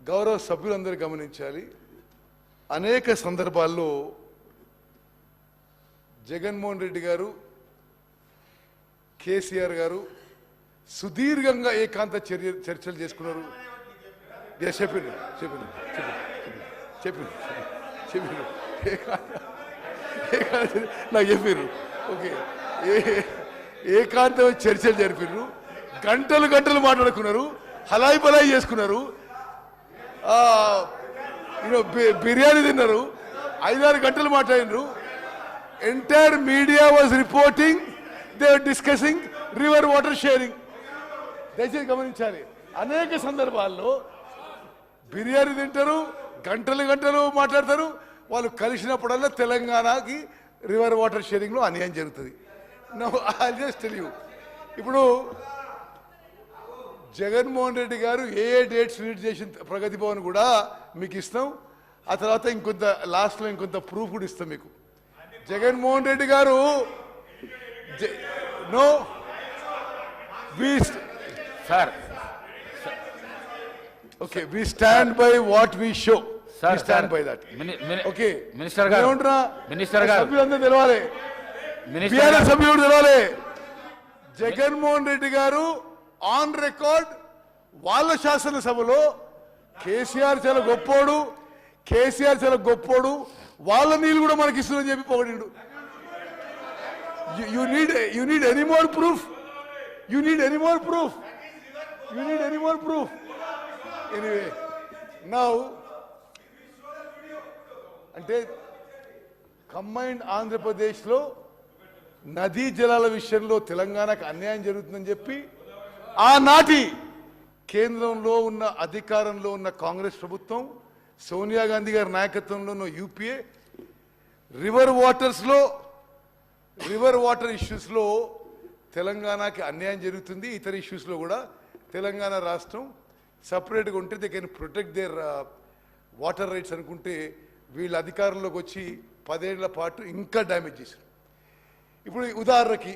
గౌరవ సభ్యులందరూ గమనించాలి. అనేక సందర్భాల్లో జగన్మోహన్ రెడ్డి గారు, కేసీఆర్ గారు సుదీర్ఘంగా ఏకాంత చర్చలు చేసుకున్నారు. చెప్పిండు చెప్పిండు చెప్పిండు చెప్పిండు నాకు చెప్పారు. ఓకే, ఏకాంత చర్చలు జరిపారు. గంటలు గంటలు మాట్లాడుకున్నారు, హలాయి బలాయి చేసుకున్నారు, బిర్యానీ తిన్నారు, 5-6 గంటలు మాట్లాడినారు. Entire media was reporting, they are discussing river water sharing. దయచేసి గమనించాలి. అనేక సందర్భాల్లో బిర్యానీ తింటారు, గంటలు గంటలు మాట్లాడతారు. వాళ్ళు కలిసినప్పుడల్లా తెలంగాణకి రివర్ వాటర్ షేరింగ్లో అన్యాయం జరుగుతుంది. No I just tell you. ఇప్పుడు జగన్మోహన్ రెడ్డి గారు ఏ డేట్స్ రీడ్ చేసిన ప్రగతి భవన్ కూడా మీకు ఇస్తాం. ఆ తర్వాత ఇంకొంత లాస్ట్లో ఇంకొంత ప్రూఫ్ కూడా ఇస్తాం మీకు. Jaganmohan Reddy garu no sir, okay, we stand by what we show. Stand by that. Okay, minister గారు, సభ్యులందరూ తెలవాలి, బీఆర్ఎస్ సభ్యులు తెలవాలి. జగన్మోహన్ రెడ్డి గారు ఆన్ రికార్డ్ వాళ్ళ శాసనసభలో కేసీఆర్ చాలా గొప్పోడు, కేసీఆర్ చాలా గొప్పోడు, వాళ్ళ నీళ్ళు కూడా మనకి ఇస్తుందని చెప్పి పొగిడిండు. You need any more proof? You need any more proof? You need any more proof? Anyway, now అంటే కంబైన్డ్ ఆంధ్రప్రదేశ్లో నదీ జలాల విషయంలో తెలంగాణకు అన్యాయం జరుగుతుందని చెప్పి ఆనాటి కేంద్రంలో ఉన్న అధికారంలో ఉన్న కాంగ్రెస్ ప్రభుత్వం, సోనియా గాంధీ గారి నాయకత్వంలో ఉన్న యూపీఏ రివర్ వాటర్ ఇష్యూస్లో తెలంగాణకి అన్యాయం జరుగుతుంది. ఇతర ఇష్యూస్లో కూడా తెలంగాణ రాష్ట్రం సపరేట్గా ఉంటే they can protect there water rides అనుకుంటే వీళ్ళ అధికారంలోకి వచ్చి 10 ఏళ్ల పాటు ఇంకా డ్యామేజ్ చేశారు. ఇప్పుడు ఉదాహరణకి